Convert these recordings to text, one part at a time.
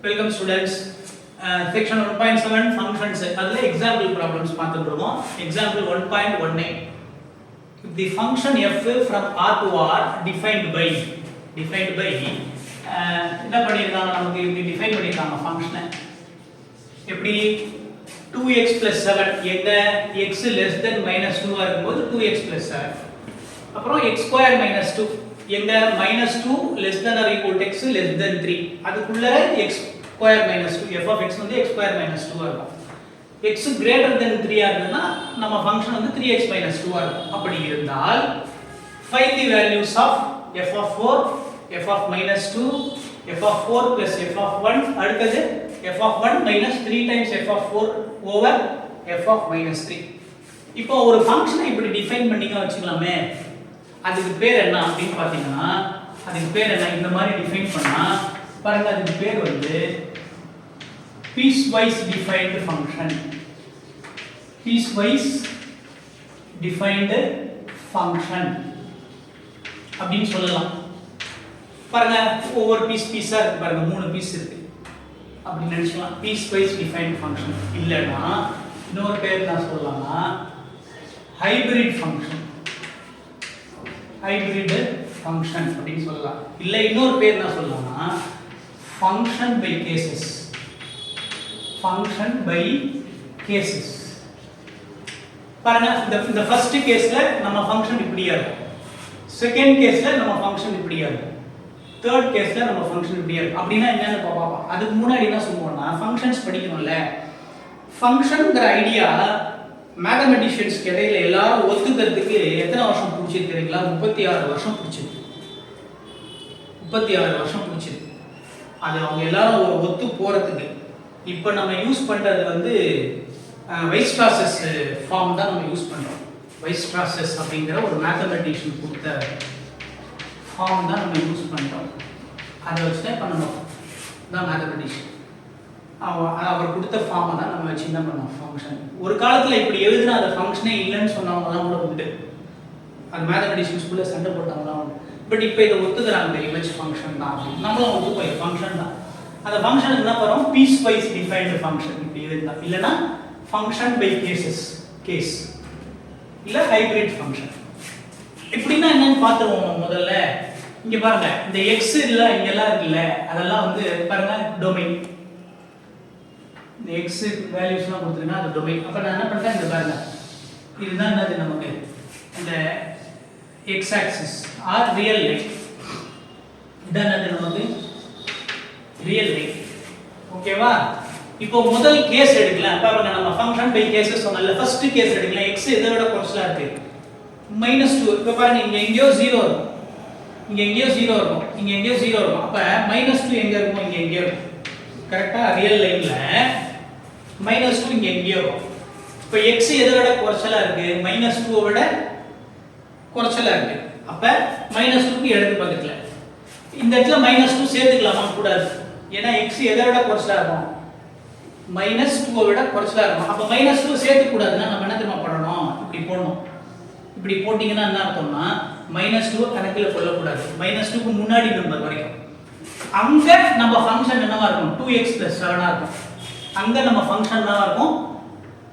Welcome students. Section 1.7 functions. Adla example problems paathukom. Example 1.19. If the function f from R to R defined by என்ன பண்ணிருக்காங்க நமக்கு இப்படி define பண்ணிருக்காங்க ஃபங்க்ஷனை எப்படி 2x + 7 எங்க x -2 ஆ இருக்கும்போது 2x + 7 அப்புறம் x2 - 2 எங்க -2 ≤ x <3 அதுக்குள்ள x2 - 2 f of x வந்து x2 - 2 ஆ இருக்கும் x greater than 3 ஆ இருந்தனா நம்ம ஃபங்க்ஷன் வந்து 3x - 2 ஆ இருக்கும் அப்படி இருந்தால் find the values of f of 4 f of -2 f of 4 plus f of 1 அடுத்தது f of 1 minus 3 times f of 4 over f of -3 இப்போ ஒரு ஃபங்க்ஷனை இப்படி டிஃபைன் பண்ணிக்க வச்சுக்கலாமே அதுக்கு பேர் என்ன அப்படினு பாத்தீங்கன்னா அதுக்கு பேர் என்ன இந்த மாதிரி டிஃபைன் பண்ணா பாருங்க அதுக்கு பேர் வந்து piecewise defined function piecewise defined function அப்படினு சொல்லலாம் பாருங்க ஒவ்வொரு பீஸா இருக்கு பாருங்க மூணு பீஸ் இருக்கு அப்படி நினைச்சலாம் piecewise defined function இல்லனா இன்னொரு பேர் நான் சொல்லலாம்னா hybrid function அப்படினு சொல்லலாம் இல்ல இன்னொரு பேர் நான் சொல்லலாம்னா function by cases பாருங்க இந்த ஃபர்ஸ்ட் கேஸ்ல நம்ம ஃபங்க்ஷன் இப்படியா இருக்கும் செகண்ட் கேஸ்ல நம்ம ஃபங்க்ஷன் இப்படியா இருக்கும் தேர்ட் கேஸ்ல நம்ம ஃபங்க்ஷன் இப்படியா இருக்கும் அப்படினா என்னன்னு பாப்போம் அதுக்கு முன்னாடி என்ன சொல்லுவோம்னா ஃபங்க்ஷன்ஸ் படிக்கணும்ல ஃபங்க்ஷன்ங்கற ஐடியா மேத்தமேட்டிஷியன்ஸ்க்கு இடையில எல்லாரும் ஒத்துக்கிறதுக்கு எத்தனை வருஷம் பிடிச்சிருக்கு தெரியுங்களா 36 வருஷம் பிடிச்சிருக்கு 36 வருஷம் பிடிச்சிருக்கு அது அவங்க எல்லாரும் ஒத்து போறதுக்கு இப்போ நம்ம யூஸ் பண்றது வந்து வைஸ்ட்ராசஸ் ஃபார்ம் தான் நம்ம யூஸ் பண்றோம் வைஸ்ட்ராசஸ் அப்படிங்கற ஒரு மேத்தமேட்டிஷியன் கொடுத்த ஃபார்ம் தான் நம்ம யூஸ் பண்றோம் அதை வச்சு தான் பண்ணணும் தான் மேத்தமேட்டிஷியன் அவர் கொடுத்த ஃபார்மை தான் நம்ம வச்சு என்ன பண்ணோம் ஃபங்க்ஷன் ஒரு காலத்தில் இப்படி எழுதுனா அந்த ஃபங்க்ஷனே இல்லைன்னு சொன்னவங்க தான் கூட உண்டு அது மேத்தமேட்டிஷியன்ஸ்குள்ளே சண்டை போட்டவங்க தான் உண்டு பட் இப்போ இதை ஒத்துக்கிறாங்க இமேஜ் ஃபங்க்ஷன் தான் நம்மளும் ஒத்துப்போம் ஃபங்க்ஷன் தான் அந்த ஃபங்க்ஷனுக்கு என்ன வரும் piecewise defined function இப்படி எழுதுனா இல்லனா function by கேஸ் இல்ல ஹைபிரிட் ஃபங்க்ஷன் இப்படினா என்னன்னு பாத்துருவோம் முதல்ல இங்க பாருங்க இந்த x இல்ல இங்க எல்லாம் இருக்குல்ல அதெல்லாம் வந்து பாருங்க டொமைன் இந்த x வேல்யூஸ்லாம் கொடுத்துருங்க அது டொமைன் அப்ப நான் என்ன பண்றேன் இந்த பாருங்க இதுதான் என்னது நமக்கு இந்த x axis or real line இதான் என்னது நமக்கு ரியல் லைன் ஓகேவா இப்போ முதல் கேஸ் எடுக்கலாம் பாருங்க நம்ம ஃபங்க்ஷன் பை கேसेस சொன்னல ஃபர்ஸ்ட் கேஸ் எடுக்கலாம் x இதை விட குறைச்சலா இருக்கு -2 இப்போ பாருங்க இங்க எங்கயோ 0 இருக்கும் இங்க எங்கயோ 0 இருக்கும் இங்க எங்கயோ 0 இருக்கும் அப்ப -2 எங்க இருக்கும் இங்க எங்கயோ இருக்கும் கரெக்ட்டா ரியல் லைன்ல -2 இங்க எங்கயோ இருக்கும் இப்போ x எதை விட குறைச்சலா இருக்கு -2 விட குறைச்சலா இருக்கு அப்ப -2 க்கு இடது பக்கத்துல இந்த இடத்துல -2 சேர்த்துக்கலாமா கூடாது ஏனா x எதை விட குறைச்சலா இருக்கும் -2 விட குறைச்சலா இருக்கும் அப்ப -2 சேர்த்து கூடாதுன்னா நம்ம என்ன தெரியுமா பண்ணணும் இப்படி போடணும் இப்படி போடிங்கனா என்ன அர்த்தம்னா -2 கணக்குல கொள்ள கூடாது -2 க்கு முன்னாடி நம்பர் வரைக்கும் அங்க நம்ம ஃபங்க்ஷன் என்னவா இருக்கும் 2x + 7 ஆ இருக்கும் அங்க நம்ம ஃபங்க்ஷன் என்னவா இருக்கும்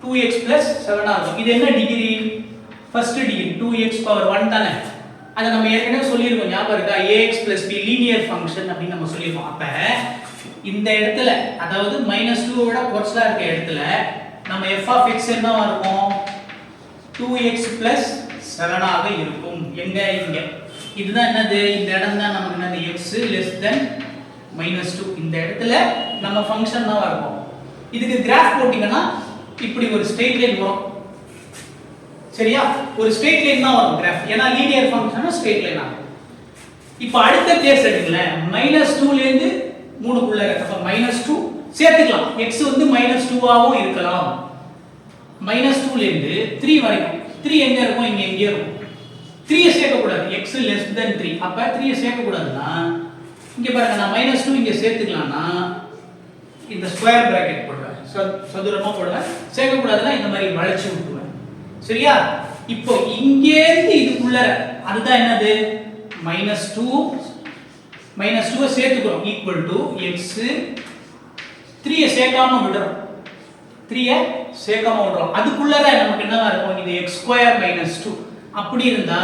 2x + 7 ஆ இருக்கும் இது என்ன degree first degree 2x power 1 தானே அத நம்ம ஏற்கனவே சொல்லிருக்கோம் ஞாபகம் இருக்கா ax + b லீனியர் ஃபங்க்ஷன் அப்படி நம்ம சொல்லிருக்கோம் அப்ப இந்த இடத்துல அதாவது -2 விட குறைச்சலா இருக்க இடத்துல நம்ம f of x என்னவா இருக்கும் 2x + 7 ஆக இருக்கும் எங்க இங்க இதுதான் என்னது இந்த இடம் தான் நமக்கு என்னது x -2 இந்த இடத்துல நம்ம ஃபங்க்ஷன் என்னவா இருக்கும் இதுக்கு கிராஃப் போடிங்கனா இப்படி ஒரு ஸ்ட்ரெயிட் லைன் வரும் சரியா ஒரு ஸ்ட்ரெயிட் லைன் தான் வரும் கிராஃப் ஏனா லீனியர் ஃபங்க்ஷன் ஸ்ட்ரெயிட் லைனா இப்போ அடுத்த கேஸ் எடுங்களேன் -2 ல இருந்து 3 குள்ள இருக்கு அப்ப -2 சேர்த்துக்கலாம் x வந்து -2 ஆவும் இருக்கலாம் -2 ல இருந்து 3 வரைக்கும் 3 எங்க இருக்கும் இங்க எங்க இருக்கும் 3 ஐ சேர்க்க கூடாது x <3 அப்ப 3 ஐ சேர்க்க கூடாதுனா இங்க பாருங்க நான் -2 இங்க சேர்த்துக்கலாம்னா இந்த ஸ்கொயர் பிராக்கெட் போடுறேன் சதுரமா போடுறேன் சேர்க்க கூடாதுனா இந்த மாதிரி வளைச்சு விட்டுருவேன் சரியா இப்போ இங்க இருந்து இதுக்குள்ள அதுதான் என்னது -2 -2 சேர்த்துக்கிறோம் equal to x 3 சேர்க்காம விடுறோம், 3 சேர்க்காம விடுறோம். அதுக்குள்ளதான் நமக்கு என்னவா இருக்கும், இது x² - 2 அப்படி இருந்தா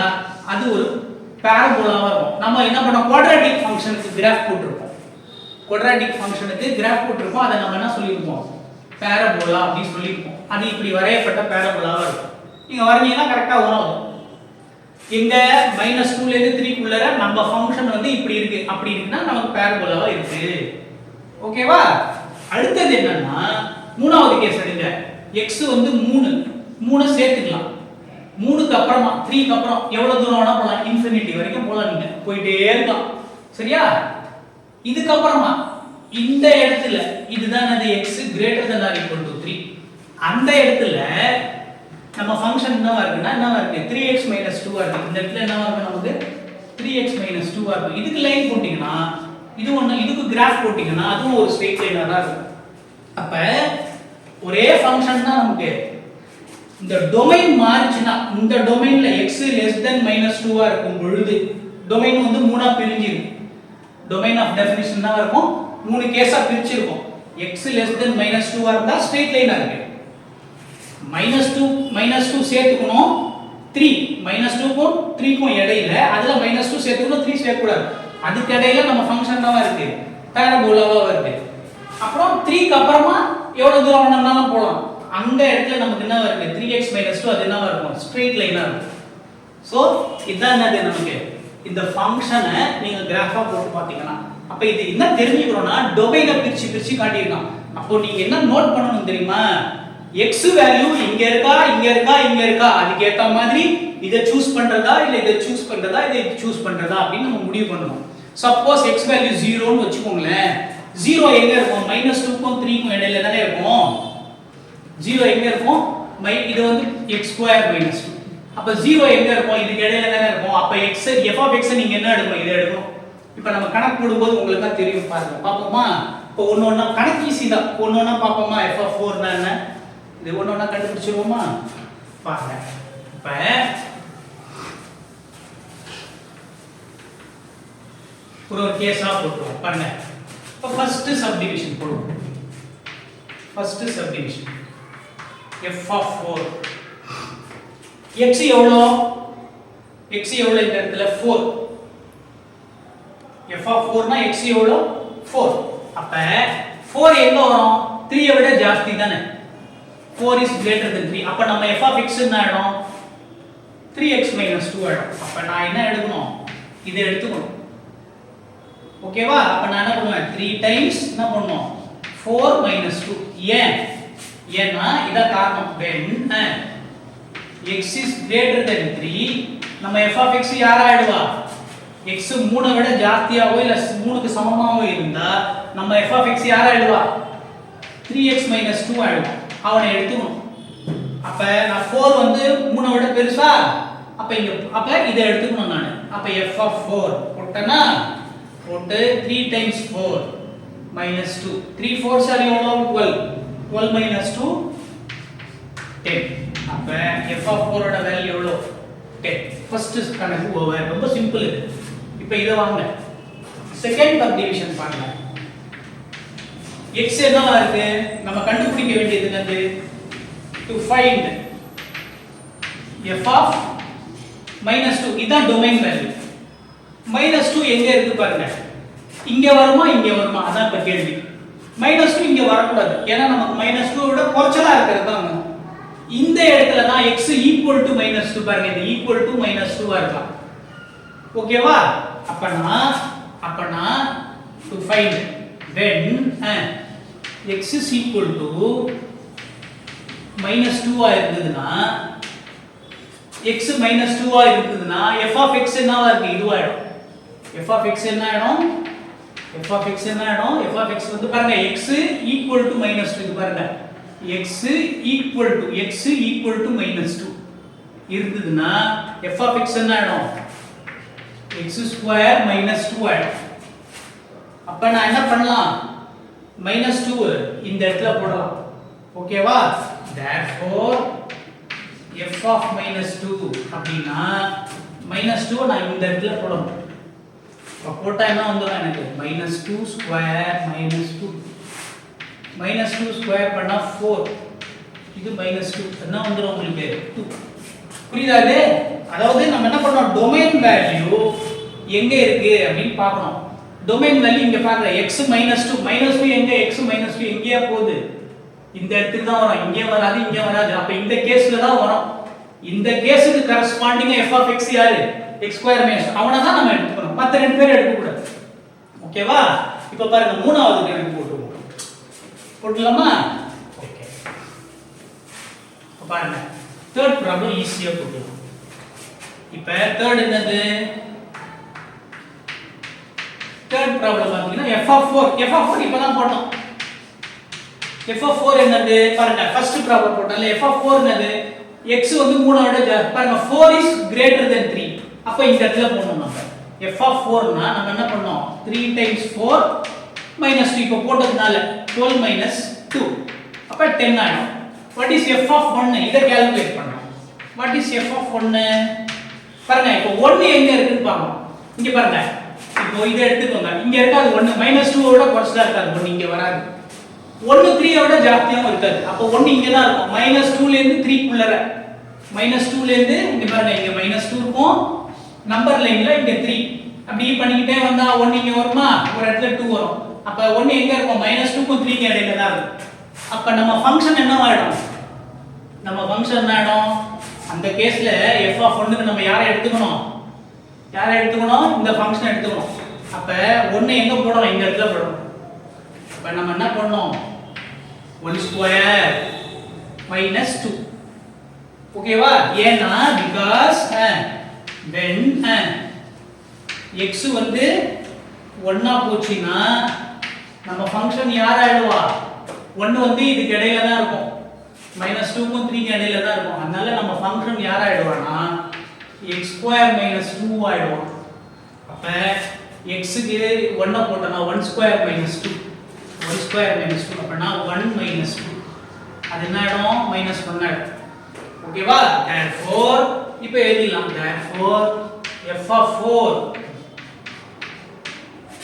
அது ஒரு பாராபோலாவா இருக்கும். நம்ம என்ன பண்ணோம், குவாட்ராட்டிக் ஃபங்க்ஷனுக்கு கிராஃப் போட்டுருப்போம். குவாட்ராட்டிக் ஃபங்க்ஷனுக்கு கிராஃப் போட்டுருப்போம். அதை நம்ம என்ன சொல்லியிருப்போம், பாராபோலா அப்படின்னு சொல்லியிருப்போம். அது இப்படி வரையப்பட்ட பாராபோலாவா இருக்கும். நீங்க வரைஞ்சீங்கன்னா கரெக்டா வரும். எங்க -2 ல இருந்து 3 குள்ளற நம்ம ஃபங்க்ஷன் வந்து இப்படி இருக்கு, அப்படி இருக்குன்னா நமக்கு பாராபோலாவா இருக்கு. ஓகேவா? அடுத்தது என்னன்னா மூணாவது கேஸ் எடுங்க. x வந்து 3 சேர்த்துக்கலாம். 3க்கு அப்புறமா 3க்கு அப்புறம் எவ்வளவு தூரம் வேணா போலாம், இன்ஃபினிட்டி வரைக்கும் போலாம், நீங்க போயிட்டே இருக்கலாம். சரியா? இதுக்கு அப்புறமா இந்த இடத்துல இதுதான் அது x greater than or equal to 3. அந்த இடத்துல நம்ம ஃபங்க்ஷன் என்னவா இருக்குன்னா என்னவா இருக்கு, 3x - 2 ஆ இருக்கு. இந்த இடத்துல என்னவா இருக்கு, நமக்கு 3x - 2 ஆ இருக்கு. இதுக்கு லைன் போட்டீங்கன்னா இது ஒண்ணு, இதுக்கு கிராஃப் போட்டீங்கன்னா அதுவும் ஒரு ஸ்ட்ரெயிட் லைனா தான் இருக்கும். அப்ப ஒரே ஃபங்க்ஷன் தான் நமக்கு. இந்த டொமைன் மாறிச்சுனா, இந்த டொமைன்ல x <-2 ஆ இருக்கும் பொழுது டொமைன் வந்து மூணா பிரிஞ்சிரும். டொமைன் ஆஃப் டெஃபினிஷன் தான் இருக்கும், மூணு கேஸா பிரிச்சிருக்கும். x <-2 ஆ இருந்தா ஸ்ட்ரெயிட் லைனா இருக்கு. -2 சேர்த்துக்கணும் 3, -2க்கும் 3க்கும் இடையில அதுல -2 சேர்த்துக்கணும், 3 சேர்க்க கூடாது. அதுக்கு இடையில நம்ம ஃபங்க்ஷன் என்னவா இருக்கு, பாராபோலாவா இருக்கு. அப்புறம் 3க்கு அப்புறமா எவ்வளவு தூரம் வேணாலும் போலாம். அந்த இடத்துல நமக்கு என்ன இருக்கு, 3x - 2 அது என்னவா இருக்கும், ஸ்ட்ரெயிட் லைனா இருக்கும். சோ இதான் என்னது நமக்கு இந்த ஃபங்க்ஷனை நீங்க கிராஃபா போட்டு பாத்தீங்கன்னா, அப்ப இது என்ன தெரிஞ்சுக்கணும்னா டொமைனை பிரிச்சு காட்டியிருக்கான். அப்போ நீங்க என்ன நோட் பண்ணணும் தெரியுமா, x வேல்யூ இங்க இருக்கா, இங்க இருக்கா, இங்க இருக்கா, அதுக்கு ஏத்த மாதிரி இதை சூஸ் பண்றதா இல்ல இதை சூஸ் பண்றதா இதை சூஸ் பண்றதா அப்படின்னு நம்ம முடிவு பண்ணணும். சப்போஸ் x வேல்யூ 0 ன்னு வெச்சுக்கோங்களேன். 0 எங்க இருக்கும், -2க்கும் 3க்கும் இடையில தானே இருக்கும். 0 எங்க இருக்கும், இது வந்து x² - 2. அப்ப 0 எங்க இருக்கும், இதுக்கு இடையில தானே இருக்கும். அப்ப x f(x) நீங்க என்ன எடுக்கணும், இதை எடுக்கணும். இப்போ நம்ம கணக்கு போடும்போது உங்களுக்கு தான் தெரியும், பாருங்க பாப்போமா. இப்போ ஒண்ணொண்ணா கணக்கு ஈஸி தான், ஒண்ணொண்ணா பாப்போமா. f(4) னா என்ன, இது ஒண்ணொண்ணா கண்டுபிடிச்சிருவோமா. பாருங்க இப்ப ஒரு கேஸா போட்டுருவோம் பாருங்க. இப்போ ஃபர்ஸ்ட் சப்டிவிஷன் போடுவோம். ஃபர்ஸ்ட் சப்டிவிஷன் f(4) x எவ்வளோ, x எவ்வளோ இந்த இடத்துல 4. f(4) னா x எவ்வளோ 4. அப்ப 4 எங்க வரும், 3 ஐ விட ஜாஸ்தி தானே. 4 is greater than 3. அப்ப நம்ம f(x) என்ன ஆயிடும், 3x - 2 ஆயிடும். அப்ப நான் என்ன எடுக்கணும், இதை எடுத்துக்கணும். ஓகேவா? அப்ப நான் என்ன பண்ணுவேன், 3 டைம்ஸ் என்ன பண்ணனும் 4 - 2. ஏன்னா இத காரணம், when x is greater than 3 நம்ம f(x) யாரா ஆயிடுவா, x 3 விட ஜாஸ்தியாவோ இல்ல 3க்கு சமமாவோ இருந்தா நம்ம f(x) யாரா ஆயிடுவா, 3x - 2 ஆயிடும். அவனை எடுத்துக்கணும். அப்ப நான் 4 வந்து 3 விட பெருசா, அப்ப இதை எடுத்துக்கணும் நான். அப்ப f(4) போட்டனா, போட்டு 3 times 4 minus 2. 3 4s are எவ்வளவு, 12. 12 minus 2 10. அப்ப f(4) ஓட வேல்யூ எவ்வளவு, 10. ஃபர்ஸ்ட் கணக்கு ஓவர். ரொம்ப சிம்பிள் இது. இப்போ இத வாங்க, செகண்ட் சப்டிவிஷன் பாருங்க. x என்னவா இருக்கு, நம்ம கண்டுபிடிக்க வேண்டியது என்னது, to find f of -2. இதான் டொமைன் வேல்யூ. -2 எங்க இருக்கு பாருங்க, இங்க வருமா இங்க வருமா, அதான் இப்ப கேள்வி. -2 இங்க வரக்கூடாது, ஏன்னா நமக்கு -2 விட குறைச்சலா இருக்கிறது தான். இந்த இடத்துல தான் x equal to -2 பாருங்க, இது equal to -2 ஆ இருக்கலாம். ஓகேவா? அப்பனா to find when x is equal to -2 ஆ இருந்ததுன்னா, x -2 ஆ இருக்குதுன்னா f(x) என்னவா இருக்கு, இதுவாயிடும். f(x) என்ன ஆயிடும், f(x) என்ன ஆயிடும், f(x) வந்து பாருங்க x equal to -2. இது பாருங்க x equal to -2 இருந்ததுன்னா f(x) என்ன ஆயிடும், x² - 2 ஆயிடும். அப்ப நான் என்ன பண்ணலாம், -2 இந்த இடத்துல போடலாம். ஓகேவா? therefore f of -2 அப்படினா -2 நான் இந்த இடத்துல போடணும். அப்ப போட்டா என்ன வந்துரும், எனக்கு -2² - 2 minus 2 ஸ்கொயர் பண்ணா 4 இது minus 2 என்ன வந்துரும் உங்களுக்கு 2 புரியுதா இது அதாவது நம்ம என்ன பண்ணோம் டொமைன் வேல்யூ எங்க இருக்கு அப்படினு பார்க்கணும் டொமைன் வேல்யூ இங்க பாருங்க x -2 எங்க x -2 எங்கயா போகுது இந்த இடத்துக்கு தான் வரும் இங்க வராது அப்ப இந்த கேஸ்ல தான் வரும் இந்த கேஸுக்கு கரஸ்பாண்டிங்கா f of x யாரு x2 - அவனை தான் நம்ம எடுத்துக்கணும் மத்த ரெண்டு பேர் எடுக்க கூடாது ஓகேவா இப்போ பாருங்க மூணாவது கணக்கு போட்டுலாமா ஓகே பாருங்க தேர்ட் ப்ராப்ளம் ஈஸியா போட்டுலாம் இப்போ தேர்ட் என்னது தேர்ட் ப்ராப்ளம் பாத்தீங்கன்னா f of 4 இப்பதான் போட்டோம் f of 4 என்னது பாருங்க ஃபர்ஸ்ட் ப்ராப்ளம் போட்டோம்ல f of 4 என்னது x வந்து 3 விட ஜாஸ்தி பாருங்க 4 is greater than 3 அப்ப இந்த இடத்துல போடணும் நம்ம f of 4 னா நம்ம என்ன பண்ணோம் 3 times 4 minus 2 இப்போ போட்டதுனால 12 minus 2 அப்ப 10 ஆயிடும் what is f of 1 இத கால்குலேட் பண்ணனும் what is f of 1 பாருங்க இப்போ 1 எங்க இருக்குன்னு பாருங்க இங்க பாருங்க இப்போ இத எடுத்துக்கோங்க இங்க இருக்காது 1 -2 ஓட குறைச்சலா இருக்காது 1 இங்க வராது 1 3 ஓட ஜாஸ்தியாவும் இருக்காது அப்ப 1 இங்க தான் இருக்கும் -2 ல இருந்து 3 குள்ளற -2 ல இருந்து இங்க பாருங்க இங்க -2 இருக்கும் நம்பர் லைன்ல இங்க 3 அப்படியே பண்ணிக்கிட்டே வந்தா 1 இங்க வருமா ஒரு இடத்துல 2 வரும் அப்ப 1 எங்க இருக்கும் -2 க்கும் 3 க்கு இடையில தான் இருக்கும் அப்ப நம்ம ஃபங்க்ஷன் என்னவாயிடும் நம்ம ஃபங்க்ஷன் என்னவாயிடும் அந்த கேஸ்ல f of 1 க்கு நம்ம யாரை எடுத்துக்கணும் இந்த ஃபங்க்ஷன் எடுத்துக்கணும் அப்ப 1 எங்க போடணும் இந்த இடத்துல போடணும் அப்ப நம்ம என்ன பண்ணோம் 1 ஸ்கொயர் -2 ஓகேவா ஏனா because when x வந்து 1 ஆ போச்சுனா நம்ம ஃபங்க்ஷன் யார் ஆயிடுவா 1 வந்து இதுக்கு இடையில தான் இருக்கும் -2 க்கும் 3 க்கு இடையில தான் இருக்கும் அதனால நம்ம ஃபங்க்ஷன் யார் ஆயிடுவானா x2 -2 ஆயிடும் அப்ப x க்கு 1 போட்டனா 1² -2 அப்பனா 1 -2 அது என்ன ஆயிடும் -1 ஆயிடும் ஓகேவா therefore இப்போ எழுதிடலாம் therefore f of 4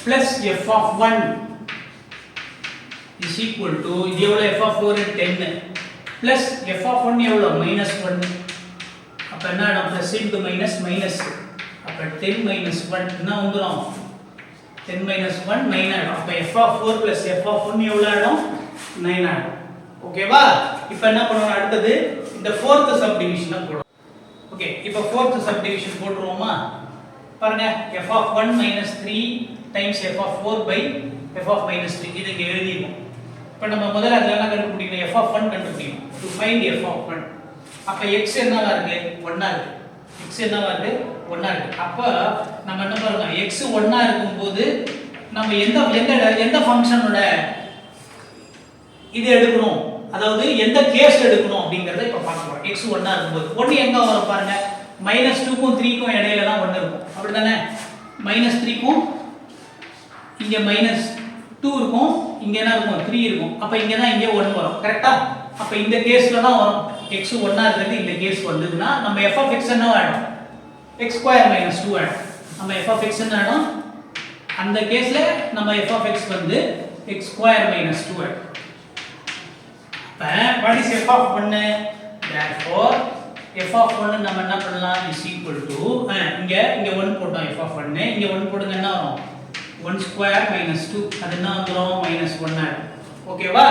plus f of 1 is equal to இது எவ்வளவு f of 4 10 plus f of 1 எவ்வளவு -1 அப்ப என்ன ஆகும் plus into minus அப்ப 10 1 என்ன வந்துரும் 10 1 9 ஆகும் அப்ப f of 4 plus f of 1 எவ்வளவு ஆகும் 9 ஆகும் ஓகேவா இப்போ என்ன பண்ணனும் அடுத்து இந்த fourth subdivision போடுறோம் ஓகே இப்போ fourth subdivision போடுறோமா பாருங்க f of 1 3 times f of 4 by f of -3 இது இங்க எழுதிடணும் இப்போ நம்ம முதல்ல அதெல்லாம் என்ன கண்டுபிடிக்கணும் f of 1 கண்டுபிடிக்கணும் to find f of 1 அப்ப x என்னவா இருக்கு 1 ஆ இருக்கு x என்னவா இருக்கு 1 ஆ இருக்கு அப்ப நம்ம என்ன பண்ணலாம் x 1 ஆ இருக்கும்போது நம்ம எந்த ஃபங்க்ஷனோட இது எடுக்கணும் அதாவது எந்த கேஸ் எடுக்கணும் அப்படிங்கறத இப்ப பார்க்க போறோம் x 1 ஆ இருக்கும்போது 1 எங்க வரும் பாருங்க -2 க்கும் 3 க்கும் இடையில தான் 1 இருக்கும் அப்படிதானே -3 க்கும் இங்க -2 இருக்கும் இங்க என்ன இருக்கும் 3 இருக்கும் அப்ப இங்க தான் இங்க 1 வரும் கரெக்ட்டா அப்ப இந்த கேஸ்ல தான் வரும் x 1 ஆ இருக்கிறது இந்த கேஸ் வந்ததுனா நம்ம f of x என்ன ஆயிடும் x2 -2 ஆயிடும் நம்ம f of x என்ன ஆயிடும் அந்த கேஸ்ல நம்ம f of x வந்து x2 -2 ஆயிடும் அப்ப what is f of 1 therefore f of 1 நம்ம என்ன பண்ணலாம் is equal to இங்க 1 போட்டோம் f of 1 இங்க 1 போடுங்க என்ன வரும் 1² -2 அது என்ன வந்துரும் -1 ஆயிடும் ஓகேவா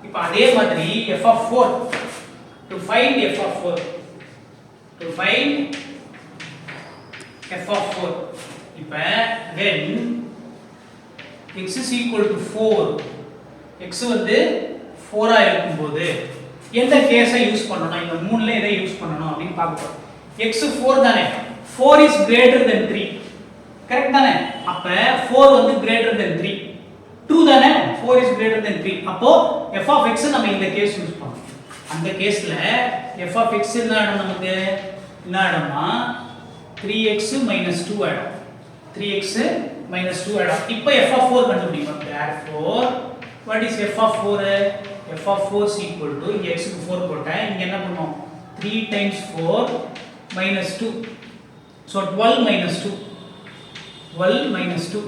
இப்போ அதே மாதிரி f of 4 to find f of 4 இப்போ when x is equal to 4 x வந்து 4 ஆ இருக்கும்போது எந்த கேஸை யூஸ் பண்ணனும் இந்த மூணுல எதை யூஸ் பண்ணனும் அப்படினு பார்ப்போம் x 4 தானே 4 is greater than 3 கரெக்ட் தானே அப்ப 4 வந்து greater than 3 2 தானே 4 is greater than 3 அப்போ f of x நம்ம இந்த கேஸ் யூஸ் பண்ணோம் அந்த கேஸ்ல f of x என்ன ஆகும் நமக்கு என்ன ஆகும்னா 3x 2 ஆகும் 3x 2 ஆகும் இப்போ f of 4 கண்டுபிடிக்கணும் therefore what is f of 4 f of 4 is equal to இங்க x க்கு 4 போட்டா இங்க என்ன பண்ணும் 3 times 4 -2 so 12 2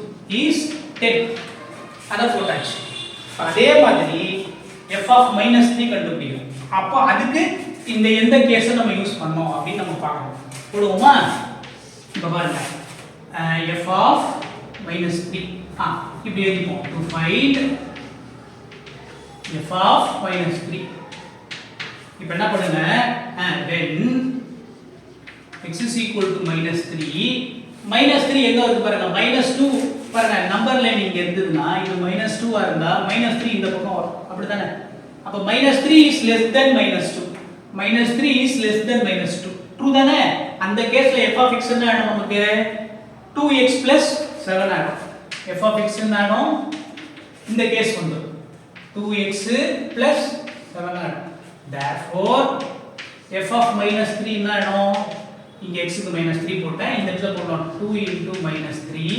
is 10 அத போட்டாச்சு அதே மாதிரி f of minus 3 கண்டுபிடிக்கணும். அப்போ அதுக்கு இந்த எந்த கேஸை நம்ம யூஸ் பண்ணோம் அப்படின்னு நம்ம பார்க்கணும். போடுவோமா? இப்போ பாருங்க f of minus 3 இப்படி எழுதிப்போம். to find f of minus 3. இப்போ என்ன பண்ணுங்க, when x is equal to minus 3, minus 3 எங்க வருது பாருங்க, minus 2 பாருங்க, நம்பர் லைன் இங்க இருந்ததுன்னா இது minus 2 ஆ இருந்தா minus 3 இந்த பக்கம் வரும், அப்படிதானே? அப்ப minus 3 is less than minus 2, minus 3 is less than minus 2, true தானே? அந்த கேஸ்ல f of x என்ன ஆகும் நமக்கு? 2x plus 7 ஆகும். f of x என்ன ஆகும்? இந்த கேஸ் வந்து 2x plus 7 ஆகும். therefore f of minus 3 என்ன ஆகும்? இங்க x க்கு -3 போட்டேன், இந்த இடத்துல போடலாம் 2 into -3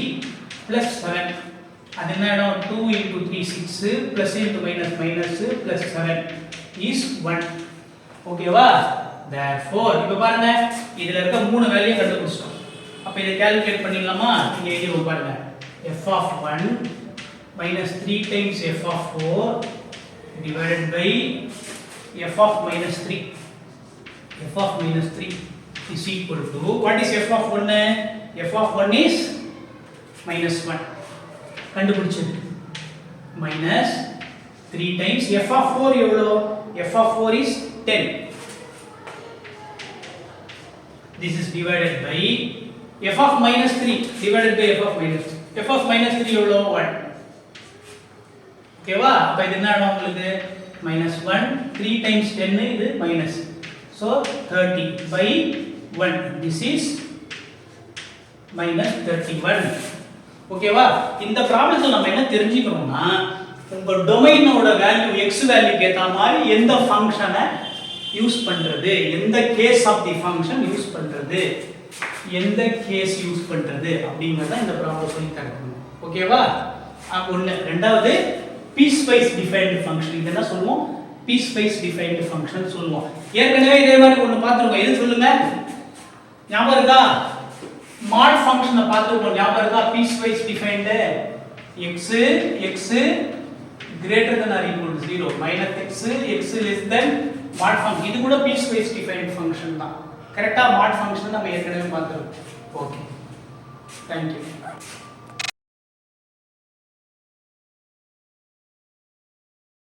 plus 7. அது என்ன ஆகும்? 2 into 3 6 plus into minus plus 7 is 1. ஓகேவா? therefore இப்போ பாருங்க, இதுல இருக்க மூணு வேல்யூ கண்டுபிடிச்சிட்டோம். அப்ப இத கால்குலேட் பண்ணிடலாமா? இங்க எழுதிரோம் பாருங்க, f of 1 minus 3 times f of 4 divided by f of minus 3. f of minus 3 is equal to, what is f of 1? f of 1 is minus 1. கண்டுபிடிச்சது. minus 3 times f of 4 எவ்வளோ? f of 4 is 10. This is divided by f of minus 3 divided by f of minus 3. f of minus 3 எவ்வளோ? 1. ஓகேவா? அப்ப இது என்ன ஆகும் உங்களுக்கு? minus 1, 3 times 10 இது minus. So 30 by 1. This is minus 31. ஓகேவா? இந்த ப்ராப்ளத்துல நம்ம என்ன தெரிஞ்சுக்கணும்னா, உங்க டொமைனோட வேல்யூ x வேல்யூக்கு ஏத்த மாதிரி எந்த ஃபங்க்ஷனை யூஸ் பண்றது, எந்த case of the function use பண்றது, எந்த கேஸ் யூஸ் பண்றது அப்படிங்கறத இந்த ப்ராப்ளம் சொல்லி தரணும். ஓகேவா? ஒண்ணு. ரெண்டாவது பீஸ் வைஸ் டிஃபைன்ட் ஃபங்க்ஷன். இது என்ன சொல்லுவோம்? பீஸ் வைஸ் டிஃபைன்ட் ஃபங்க்ஷன் சொல்லுவோம். ஏற்கனவே இதே மாதிரி ஒன்னு பார்த்திருக்கோம். இது சொல்லுங்க, ஞாபகம் இருக்கா? மாட் ஃபங்க்ஷனை பார்த்திருக்கோம், ஞாபகம் இருக்கா? Piece wise defined x greater than or equal to 0 minus x less than mod function. இது கூட பீஸ் வைஸ் டிஃபைன்ட் ஃபங்க்ஷன் தான். கரெக்ட்டா? மாட் ஃபங்க்ஷன் நம்ம ஏற்கனவே பார்த்திருக்கோம். Okay, thank you.